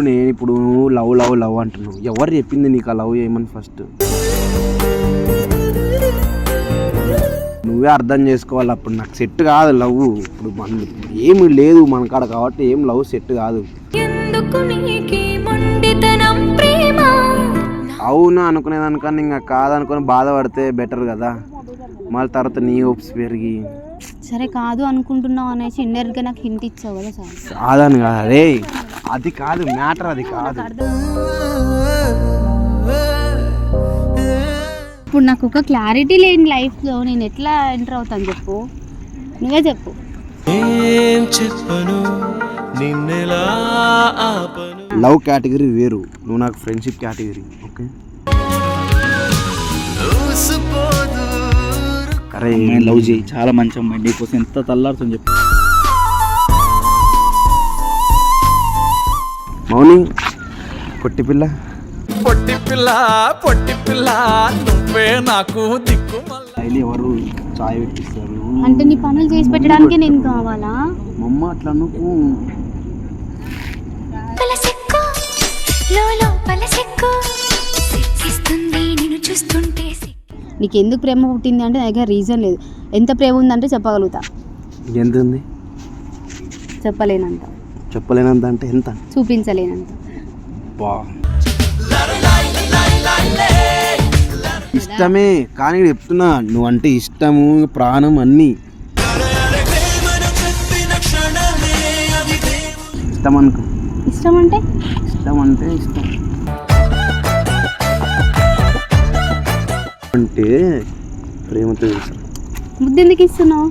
నేను ఇప్పుడు love love love అంటున్నావు, ఎవరు చెప్పింది నీకు ఆ లవ్ చేయమని? ఫస్ట్ నువ్వే అర్థం చేసుకోవాలి. అప్పుడు నాకు సెట్ కాదు లవ్. ఇప్పుడు మన ఏమి లేదు మన కాడ కాబట్టి ఏం లవ్ సెట్ కాదు. అవును అనుకునేదానికన్నా ఇంకా కాదనుకొని బాధపడితే బెటర్ కదా. మళ్ళీ తర్వాత నీ హోప్స్ పెరిగి సరే కాదు అనుకుంటున్నావు అనేసి ఇండైరెక్ట్గా నాకు హింట్ ఇచ్చావు కదా సార్. కాదని కదా రే, అది కాదు మ్యాటర్, అది కాదు. ఇప్పుడు నాకు ఒక క్లారిటీ లేని లైఫ్లో నేను ఎట్లా ఎంటర్ అవుతాను చెప్పు, నువ్వే చెప్పు. లవ్ కేటగిరీ వేరు, నువ్వు నాకు ఫ్రెండ్షిప్ కేటగిరీ. ఓకే అరే లవ్ చేయి, చాలా మంచి అమ్మాయి, నీకోసం ఎంత తల్లాడుతుంది చెప్పు. మౌని పొట్టి పిల్ల, పొట్టి పిల్ల పొట్టి పిల్ల నువ్వే నాకు దిక్కు. డైలీ ఎవరు చాయ్ పెట్టిస్తారు అంటే నీ పనులు చేసి పెట్టడానికి నేను కావాలా? మమ్మ అట్లా నువ్వు నీకు ఎందుకు ప్రేమ పుట్టింది అంటే నా దగ్గర రీజన్ లేదు. ఎంత ప్రేమ ఉందంటే చెప్పగలుగుతా. ఎంత ఉంది? చెప్పలేనంత. చెప్పలేనంత అంటే ఎంత? చూపించలేనంత. బా ఇష్టమే కానీ చెప్తున్నా, నువ్వు అంటే ఇష్టము ప్రాణం అన్నీ. ఇష్టం అనుకో. ఇష్టం అంటే ఇష్టం అంటే ఇష్టం అంటే ప్రేమతో చేస్తారు. ముద్దు ఎందుకు ఇస్తున్నావు?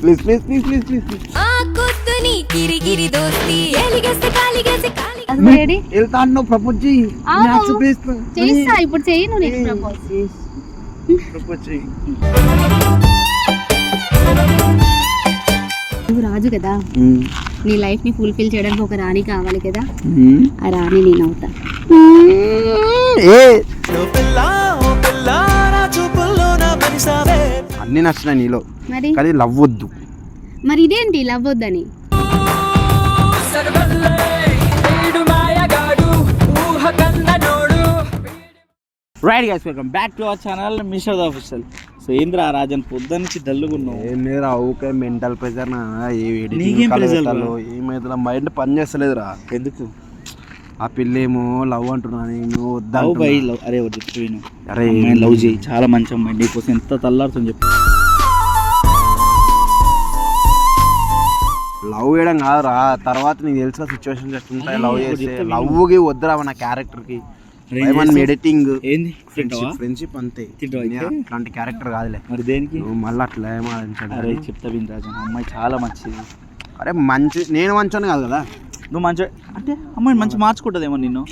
Please please please please please వెళ్తా అన్నావు, ప్రపోజ్ చెయ్యి. చేస్తా ఇప్పుడు, చేయను నీకు ప్రపోజ్. నువ్వు రాజు కదా, నీ లైఫ్ ని ఫుల్ఫిల్ చేయడానికి ఒక రాణి కావాలి కదా. ఆ రాణి నేను అవుతా. అన్ని నచ్చినాయి నీలో, మరి కానీ లవ్ వద్దు. మరి ఇదేంటి లవ్ వద్దని? Right guys, welcome back to our channel Meesho the official. So ఏంద్రా రాజన్ పొద్దున్న నుంచి డల్లుగా ఉన్నావు? ఏం లేదు ఊకే మెంటల్ ప్రెజర్. ఏమైతే మైండ్ పని చేస్తలేదురా. ఎందుకు? ఆ పిల్లేమో లవ్ అంటున్నా, నేను వద్దా. అరే చెప్తాను, అరే లవ్ చేయి, చాలా మంచి అమ్మాయి, నీకోసం ఎంత తల్లాడుతుంది చెప్పు. లవ్ చేయడం కాదురా, తర్వాత నీకు తెలిసిన సిచ్యువేషన్ చేస్తుంటాయి. లవ్ చేస్తే లవ్కి వద్దురా నా క్యారెక్టర్కి. ఎడిటింగ్ ఏంది ఫ్రెండ్షిప్ అంతే, అట్లాంటి క్యారెక్టర్ కాదులే. మరి దేనికి మళ్ళీ అట్లా ఏమో? అరే చెప్తా విని రాజన్, అమ్మాయి చాలా మంచిది. అరే మంచి, నేను మంచోని కాదు కదా. నువ్వు మంచి అంటే అమ్మాయి మంచి మార్చుకుంటుందేమో నిన్ను.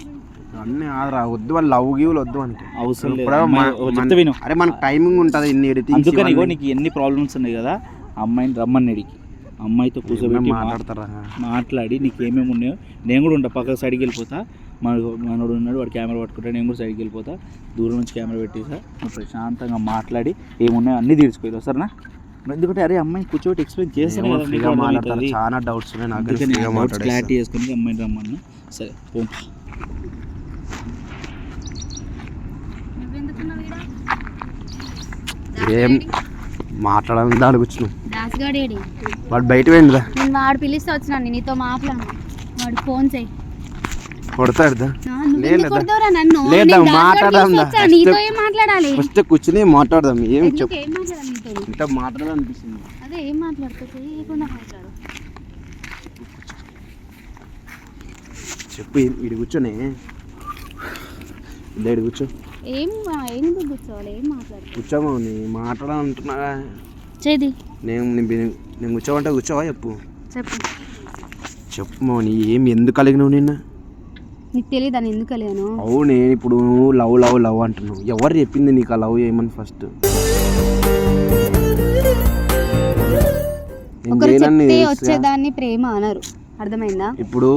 అన్నీ కాదురా, వద్దు వాళ్ళు లవ్ గివ్లు వద్దు అంటే అవసరం లేదు. అరే మనకు టైమింగ్ ఉంటుంది ఇన్ని ఎడిటింగ్. అందుకని నీకు ఎన్ని ప్రాబ్లమ్స్ ఉన్నాయి కదా, అమ్మాయిని రమ్మని అడిగి అమ్మాయితో కూర్చోబెట్టి మాట్లాడి నీకు ఏమేమి ఉన్నాయో. నేను కూడా ఉంటా, పక్క సైడ్కి వెళ్ళిపోతా. మనోడు ఉన్నాడు, వాడు కెమెరా పట్టుకుంటాడు, నేను కూడా సైడ్కి వెళ్ళిపోతా. దూరం నుంచి కెమెరా పెట్టేసా, నువ్వు ప్రశాంతంగా మాట్లాడి ఏమున్నాయో అన్నీ తీర్చుకోవాలి సరేనా? ఎందుకంటే అరే అమ్మాయిని కూర్చోబెట్టి ఎక్స్ప్లెయిన్ చేస్తాను కదా, చాలా డౌట్స్ క్లారిటీ చేసుకుని అమ్మాయిని రమ్మన్నా. సరే పంప. ఏం మాట్లాడాలని దానికి వచ్చినావు? దాసుగాడేడి వాడు బయట పోయిందిరా. నేను వాడు పిలిస్తే వచ్చినాను, నీతో మాట్లాడు. వాడు ఫోన్ చేయి. కొడతాడుదా? మాట్లాడాలి ఫస్ట్ కూర్చుని మాట్లాడదాం. ఏం చెప్పు, ఇంత మాట్లాడాలనిపిస్తుంది. అదే ఏం మాట్లాడుతుంది, చెప్పు. ఇటు కూర్చొని ఇటు కూర్చో. ఏం కూర్చోవాలి, ఏం మాట్లాడు. కూర్చోమా, మాట్లాడాలంటున్నా. చేది నేను కూర్చోమంటే కూర్చోవా? చెప్పు చెప్పు మౌని, ఏం ఎందుకు కలిగినావు నిన్న? నీకు తెలియదు అని ఎందుకు కలిగాను? అవునే ఇప్పుడు లవ్ లవ్ లవ్ అంటున్నావు, ఎవరు చెప్పింది నీకు ఆ లవ్ చేయమని? ఫస్ట్ ఒకరు చెప్తే వచ్చేదాన్ని ప్రేమ అనరు, అర్థమైందా? ఇప్పుడు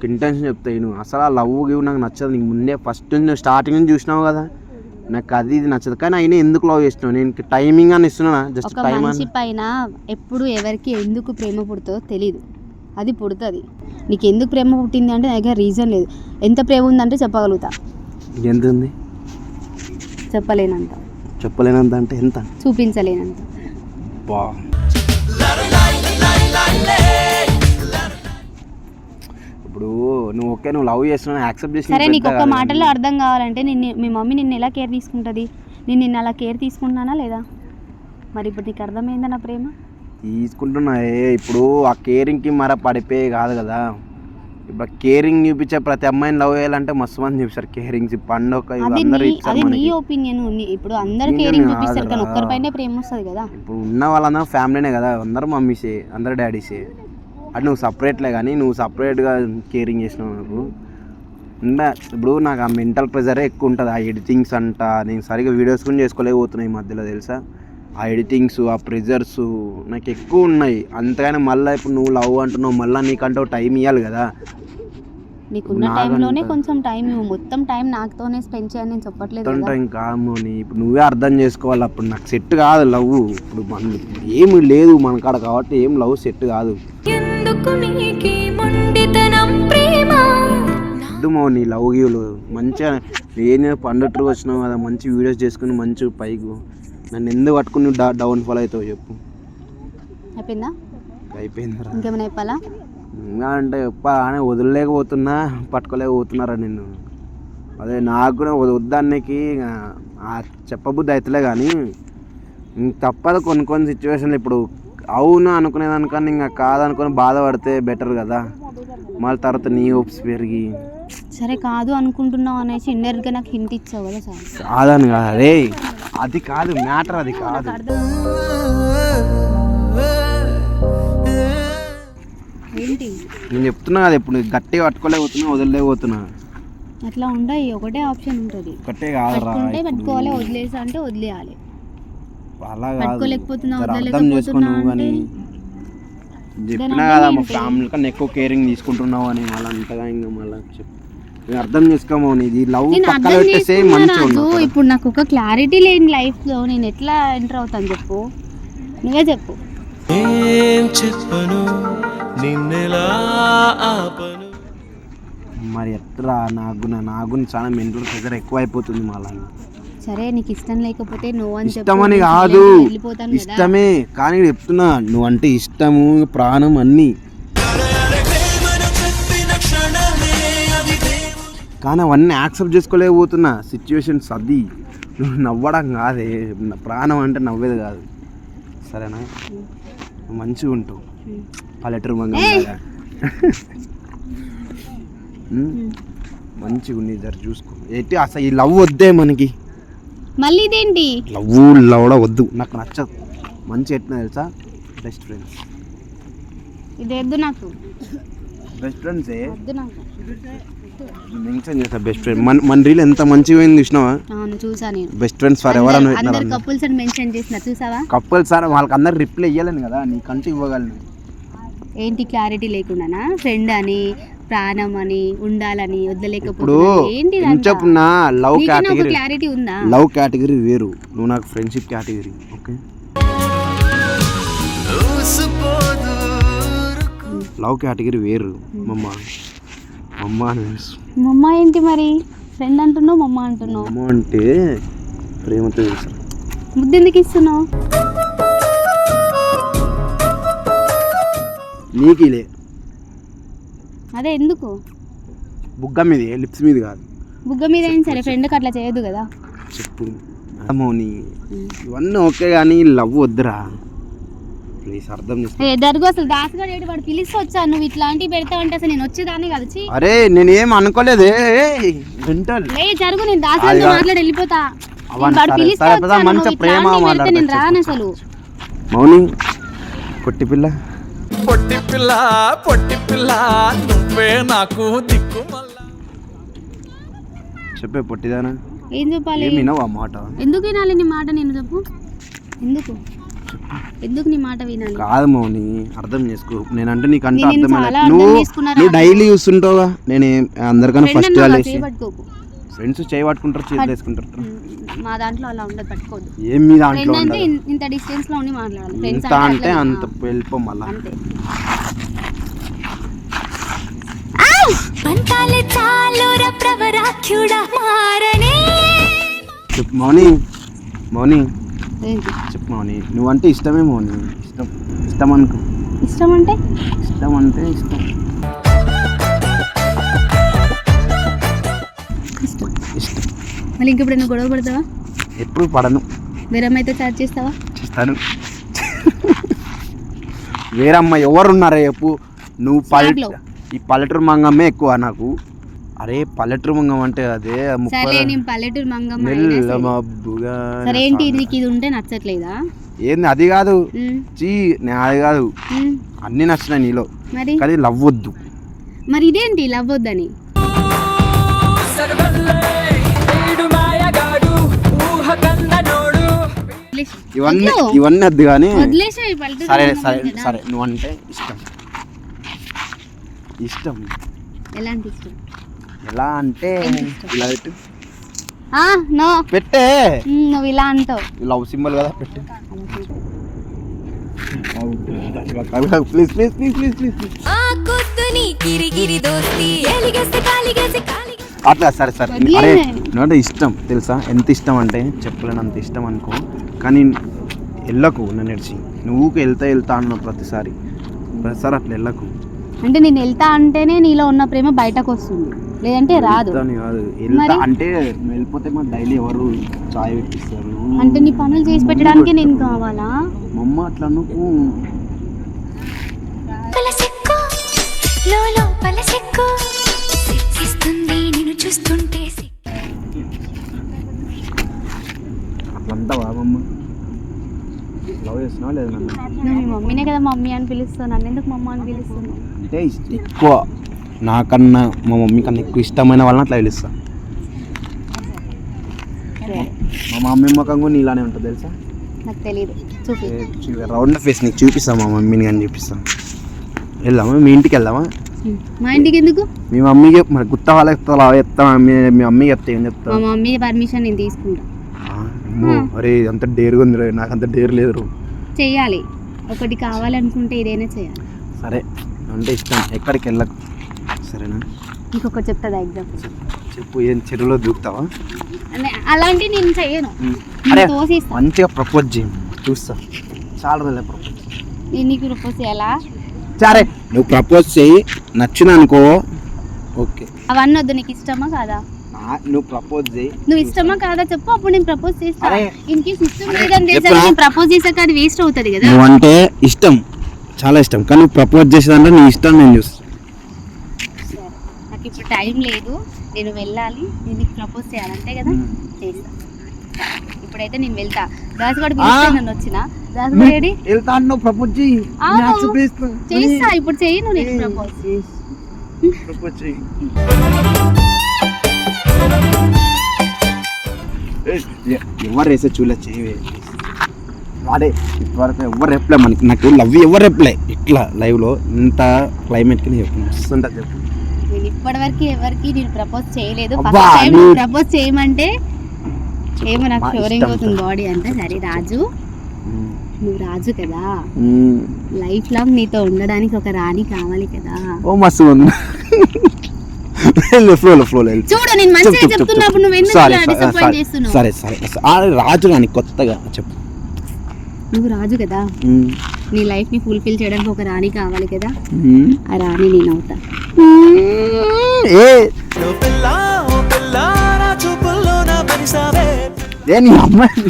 ఇంటెన్షన్ చెప్తాయి నువ్వు అసలు ఆ లవ్ గివ్ నాకు నచ్చదు. నీకు ముందే ఫస్ట్ నుంచి స్టార్టింగ్ నుంచి చూసినావు కదా, నాకు అది ఇది నచ్చదు. కానీ అయినా ఎందుకు లవ్ చేస్తున్నావు? నేను టైమింగ్ అని ఇస్తున్నా, జస్ట్ ఒక టైం మనిషి అని. పైన ఎప్పుడు ఎవరికి ఎందుకు ప్రేమ పుడుతుందో తెలీదు, అది పుడుతుంది. నీకు ఎందుకు ప్రేమ పుట్టింది అంటే నా దగ్గర రీజన్ లేదు. ఎంత ప్రేమ ఉందంటే చెప్పగలుగుతా, ఎంత ఉంది? చెప్పలేనంత. చెప్పలేనంత అంటే ఎంత? చూపించలేనంత. బా ఇప్పుడు నువ్వు ఓకే, నువ్వు లవ్ చేస్తున్నావు, యాక్సెప్ట్ చేసి సరే, నీకు ఒక్క మాటలో అర్థం కావాలంటే మీ మమ్మీ నిన్ను ఎలా కేర్ తీసుకుంటుంది? నేను నిన్ను అలా కేర్ తీసుకుంటున్నానా లేదా? మరి ఇప్పుడు నీకు అర్థమైందా నా ప్రేమ? తీసుకుంటున్నా. ఇప్పుడు ఆ కేరింగ్కి మర పడిపోయి కాదు కదా. ఇప్పుడు కేరింగ్ చూపించే ప్రతి అమ్మాయిని లవ్ చేయాలంటే మస్తు మంది చూపిస్తారు కేరింగ్స్. పండుగ అది నీ ఒపీనియన్. ఇప్పుడు అందరు కేరింగ్ చూపిస్తారు కానీ ఒక్కరిపైనే ప్రేమ వస్తుంది కదా. ఇప్పుడు ఉన్న వాళ్ళందరూ ఫ్యామిలీనే కదా, అందరూ మమ్మీసే, అందరు డాడీసే. అది నువ్వు సపరేట్లే కానీ నువ్వు సపరేట్గా కేరింగ్ చేసినావు నాకు. ఇప్పుడు నాకు ఆ మెంటల్ ప్రెజరే ఎక్కువ ఉంటుంది. ఆ ఎడిటింగ్స్ అంట, నేను సరిగ్గా వీడియోస్ కూడా చేసుకోలేకపోతున్నాయి ఈ మధ్యలో తెలుసా. ఆ ఎడిటింగ్స్, ఆ ప్రెజర్స్ నాకు ఎక్కువ ఉన్నాయి. అంతగానే మళ్ళీ ఇప్పుడు నువ్వు లవ్ అంటున్నావు, మళ్ళీ నీకంటే టైం ఇవ్వాలి కదా. నీకున్న టైంలోనే కొంచెం టైం ఇవ్వు. మొత్తం టైం నాతోనే స్పెండ్ చేయని నేను చెప్పట్లేదు కదా. టైం కామని ఇప్పుడు నువ్వే అర్థం చేసుకోవాలి. అప్పుడు నాకు సెట్ కాదు లవ్. ఇప్పుడు మన ఏమి లేదు మన కాడ కాబట్టి ఏం లవ్ సెట్ కాదు. మౌని లవ్ గివ్లు మంచిగా నేను పండుగ వచ్చినావు కదా, మంచి వీడియోస్ చేసుకుని మంచి పైకి నన్ను ఎందుకు పట్టుకుని డౌన్ ఫాల్ అవుతావు చెప్పు. అయిపోయిందా? అయిపోయిందిరా. ఇంకేమైనా చెప్పాలా? ఇంకా అంటే అని వదలలేకపోతున్నా, పట్టుకోలేకపోతున్నారా నిన్ను. అదే నాకు కూడా వద్దానికి చెప్పబుద్ధి అవుతలే కానీ తప్పదు కొన్ని సిచ్యువేషన్లు. ఇప్పుడు అవును అనుకునేదానికన్నా ఇంకా కాదనుకొని బాధపడితే బెటర్ కదా. మళ్ళీ తర్వాత నీ హోప్స్ పెరిగి సరే కాదు అనుకుంటున్నావు అనేసి ఇండైరెక్ట్గా నాకు హింట్ ఇచ్చావు కదా. సార్ కాదని కాదు, అరే అది కాదు మ్యాటర్, అది కాదు. ఏంటి నేను చెప్తున్నా కదా, ఇప్పుడు గట్టిగా పట్టుకోలేకపోతున్నా, వదలలేకపోతున్నా. అట్లా ఉండయి, ఒకటే ఆప్షన్ ఉంటుంది. ఒకటే కాదురా, పట్టుకోవాలి, వదిలేసా అంటే వదిలేయాలి. అలా కాదు, పట్టుకోలేకపోతున్నా, అర్థం చేసుకున్నావు. కానీ చెప్పినా కదా మా ఫ్యామిలీ కన్నా ఎక్కువ కేరింగ్ తీసుకుంటున్నావు అని. మళ్ళీ అంతగా ఇంకా మళ్ళీ చెప్పు, అర్థం చేసుకోమో. ఇది లవ్ పక్కన పెట్టేసే మంచిగా. ఇప్పుడు నాకు ఒక క్లారిటీ లేని లైఫ్లో నేను ఎట్లా ఎంటర్ అవుతాను చెప్పు, నువ్వే చెప్పు. మరి ఎట్లా నాకు చాలా మెంటల్ ప్రెజర్ ఎక్కువ అయిపోతుంది మళ్ళీ. సరే నీకు ఇష్టం లేకపోతే నువ్వు అని ఇష్టమని కాదు, ఇష్టమే. కానీ చెప్తున్నా నువ్వు అంటే ఇష్టము, ప్రాణం అన్నీ. కానీ అవన్నీ యాక్సెప్ట్ చేసుకోలేకపోతున్నా సిచ్యువేషన్స్. అది నువ్వు నవ్వడం కాదే, ప్రాణం అంటే నవ్వేది కాదు. సరేనా? మంచిగా ఉంటావు, పల్లెటూరు మంగళ మంచిగా ఉంది. జర చూసుకో. ఏంటి అసలు ఈ లవ్ వద్దే మనకి. మళ్ళీ ఇదేంటి లవ్ కూడా వద్దు, నాకు నచ్చదు. మంచి ఎట్లా తెలుసా, బెస్ట్ ఫ్రెండ్స్. ఇదేద్దు నాకు. బెస్ట్ ఫ్రెండ్సే నాకు మెన్షన్ చేస్తా. బెస్ట్ ఫ్రెండ్ మన రీల్ ఎంత మంచిగా పోయింది చూసినావా? అవును చూసా నేను. బెస్ట్ ఫ్రెండ్స్ ఫర్ ఎవర్ అని పెట్టినారు. అందరు కపుల్స్ అని మెన్షన్ చేసినా చూసావా? కపుల్స్ సార్ వాళ్ళకి అందరు రిప్లై ఇవ్వలేను కదా, నీకంటూ ఇవ్వగలను. ఏంటి క్లారిటీ లేకుండానా? ఫ్రెండ్ అని, ప్రాణం అని, ఉండాలని, ఇప్పుడు వద్దలేకపోతే చెప్పున్నా లవ్ కేటగిరీ. క్లారిటీ ఉందా? లవ్ కేటగిరీ వేరు, నువ్వు నాకు friendship category. Okay, love category వేరు. మమ్మ ఏంటి మరి? ఫ్రెండ్ అంటున్నావు, మమ్మ అంటున్నావు. మమ్మ అంటే ప్రేమతో తెలుసు. ముద్దు ఎందుకు ఇస్తున్నావు? నీకిలే. అదే ఎందుకు? బుగ్గ మీద, లిప్స్ మీద కాదు. బుగ్గ మీద అయినా సరే, ఫ్రెండ్కి అట్లా చేయొద్దు కదా. చెప్పు మౌని, ఇవన్నీ ఓకే కానీ లవ్ వద్దురా ప్లీజ్, అర్థం చేసుకో. జరుగు. అసలు దాసుగాడు ఏంటి, వాడు పిలిస్తే వచ్చాను. నువ్వు ఇట్లాంటివి పెడతావంటే అసలు నేను వచ్చేదాన్ని కలిసి. అరే నేనేం అనుకోలేదే. జరుగు, నేను దాసుగాడితో మాట్లాడి వెళ్ళిపోతా. వాడు పిలిస్తే నేను రాను అసలు. మౌని పొట్టి పిల్ల, పొట్టి పిల్ల, పొట్టి పిల్ల, నువ్వే నాకు దిక్కు. చెప్పే పొట్టిదానా, ఏం చెప్పాలి? వినవా మాట? ఎందుకు వినాలి నీ మాట? నేను చెప్పు ఎందుకు. ఎందుకు నీ మాట వినాలి? కాదు మౌని, అర్థం చేసుకో. నేనంటే నీకు అంటే నేను అర్థమైనా చాలా అర్థం నువ్వు చేసుకున్నారా? నువ్వు డైలీ చూస్తుంటావుగా. నేను అందరికన్నా Friend ఫస్ట్ అన్నావు, వేసి చేయబట్టుకోకు. ఫ్రెండ్స్ చేయి పట్టుకుంటారు, చేతులు వేసుకుంటారు. మా దాంట్లో అలా ఉండదు, పట్టుకోవద్దు. ఏం మీ దాంట్లో ఫ్రెండ్ అంటే ఉండదు. ఇంత డిస్టెన్స్ లో ఉండి మాట్లాడాలి. ఫ్రెండ్స్ ఇంత అంటే అంత వెళ్ళిపో మళ్ళా. అంతే. చెప్పు మౌని, మౌని ఏంటి చెప్పు మౌని. నువ్వంటే ఇష్టమే మౌని. ఇష్టం ఇష్టం అనుకో. ఇష్టం అంటే? ఇష్టం అంటే ఇష్టం. ఇష్టం. ఇష్టం. మళ్ళీ ఇంకెప్పుడైనా గొడవ పడతావా? ఎప్పుడు పడను. వేరే అమ్మాయితో చాట్ చేస్తావా? చేస్తాను. వేరే అమ్మాయి ఎవరున్నారా చెప్పు. నువ్వు Flat లో. ఈ పల్లెటూరు మంగమ్మే ఎక్కువ నాకు. అరే పల్లెటూరు మంగం అంటే అదే సరే, నేను పల్లెటూరు మంగమ్మ అయినా మెల్ల సరే. మబ్బుగా సరే ఏంటి నీకు ఇది ఉంటే నచ్చట్లేదా? ఏంది అది కాదు. ఉమ్, నేను అది కాదు. ఉమ్. అన్నీ నచ్చినాయి నీలో, మరి కానీ లవ్ వద్దు. మరి ఇదేంటి లవ్ వద్దని? ఇవన్నీ వద్దు. ఇవన్నీ వద్దు కానీ వదిలేసాయి పల్లెటూరు సరే మంగమ్మ సరే కదా. సరే నువ్వంటే ఇష్టం. ఇష్టం ఎలాంటి ఇష్టం? ఎలా అంటే ఇలా పెట్టు. నో, పెట్టే. నువ్వు ఇలా అంటావు. లవ్ సింబల్ కదా, పెట్టు. Please please please please please అట్లా సరే సరే. అరే నువ్వంటే ఇష్టం తెలుసా, ఎంత ఇష్టం అంటే చెప్పలేనంత ఇష్టం అనుకో. కానీ వెళ్ళకు నన్ను నడిచి. నువ్వు వెళ్తా వెళ్తా అన్నావు ప్రతిసారి అట్లా వెళ్ళకు. అంటే నేను వెళ్తా అంటేనే నీలో ఉన్న ప్రేమ బయటకు వస్తుంది, లేదంటే రాదు. వెళ్తాను కాదు, వెళ్తా మరి? అంటే నువ్వు వెళ్ళిపోతే మా డైలీ ఎవరు చాయ్ పెట్టిస్తారు. అంటే నీ పనులు చేసి పెట్టడానికి నేను కావాలా? మా అమ్మ అట్లా నువ్వు అట్లంతా బాబమ్మ లవ్ చేస్తున్నావా లేదా నన్ను? నువ్వు మీ మమ్మీనే కదా మమ్మీ అని పిలుస్తావు, నన్ను ఎందుకు మమ్మ అని పిలుస్తున్నావు? అంటే ఎక్కువ నాకన్నా మా మమ్మీ కన్నా ఎక్కువ ఇష్టమైన వాళ్ళని అట్లా పిలుస్తా. మా మమ్మీ ముఖం కూడా నీలానే ఉంటుంది తెలుసా. నాకు తెలియదు, చూపి. రౌండ్ ఫేస్ నీకు చూపిస్తాం, మా మమ్మీని కానీ చూపిస్తాం. వెళ్దామా మీ ఇంటికి వెళ్దామా? మా ఇంటికి ఎందుకు? మీ మమ్మీకి మరి గుత్త వాళ్ళకి చెప్తా. మీ మమ్మీకి చెప్తే ఏం చెప్తా? మా మమ్మీ పర్మిషన్ నేను తీసుకుంటా. అరే అంత డేరుగా ఉంది రే, నాకు అంత డేర్ లేదు. చెయ్యాలి, ఒకటి కావాలనుకుంటే ఏదైనా చేయాలి. సరే అంటే ఇష్టం, ఎక్కడికి వెళ్ళకు సరేనా? ఇంకొకటి చెప్తాదా ఎగ్జాంపుల్? చెప్పు. ఏం చెరువులో దూకుతావా? అలాంటి నేను చెయ్యను, అరే నేను తోసిస్తా. మంచిగా ప్రపోజ్ చేయి, చూస్తా. చాలా రోజులే ప్రపోజ్. నేను నీకు ప్రపోజ్ చేయాలా? సరే నువ్వు ప్రపోజ్ చేయి, నచ్చిన అనుకో ఓకే. అవన్నీ వద్దు, నీకు ఇష్టమా కాదా? నువ్వు ప్రపోజ్ చేయి. నువ్వు ఇష్టమా కాదా చెప్పు, అప్పుడు నేను ప్రపోజ్ చేస్తా. అరే, ఇన్ కేస్ ఇష్టం లేదని తెలిసా నేను ప్రపోజ్ చేసాక అది వేస్ట్ అవుతుంది కదా. నువ్వంటే ఇష్టం, చాలా ఇష్టం, కానీ నువ్వు ప్రపోజ్ చేసేదంటే నీ ఇష్టం నేను చూస్తా. సరే, నాకు ఇప్పుడు టైం లేదు, నేను వెళ్ళాలి. నేను నీకు ప్రపోజ్ చేయాలంటే కదా, చేస్తా. ఇప్పుడైతే నేను వెళ్తా. దాసుగాడు పిలిస్తే నన్ను వచ్చిన దాసుగాడు ఏడి? వెళ్తా అన్నావు, ప్రపోజ్ చేయి. చేస్తా, ఇప్పుడు చేయను నీకు ప్రపోజ్. ప్రపోజ్ చేయి. ఎవరు వేసే చూలే చేయవే వాడే. ఇప్పటివరకు ఎవరు రిప్లై మనకి, నాకు లవ్ ఎవరు రిప్లై ఇట్లా లైవ్లో ఇంత క్లైమేట్కి నేను చెప్పు వస్తుంటుంది చెప్పు. నేను ఇప్పటివరకు ఎవరికి నేను ప్రపోజ్ చేయలేదు. అబ్బా, ఫస్ట్ టైం నీ- ప్రపోజ్ చేయమంటే ఏమో నాకు మా షోరింగ్ ఇష్టం. అవుతుంది బాడీ అంతా. సరే రాజు, నువ్వు రాజు కదా, మ్మ్. లైఫ్ లాంగ్ నీతో ఉండడానికి ఒక రాణి కావాలి కదా. ఓ మస్తు ఉంది. ఫ్లోలో చూడు, నేను మంచిగా చెప్తున్నప్పుడు నువ్వు ఎందుకు డిసప్పాయింట్ చేస్తున్నావు? సరే సరే రాజు రాని కొత్తగా చెప్పు. నువ్వు రాజు కదా, మ్మ్. నీ లైఫ్ ని ఫుల్ఫిల్ చేయడానికి ఒక రాణి కావాలి కదా. మ్మ్. ఆ రాణి నేను అవుతా. ఏ నీ అమ్మాయి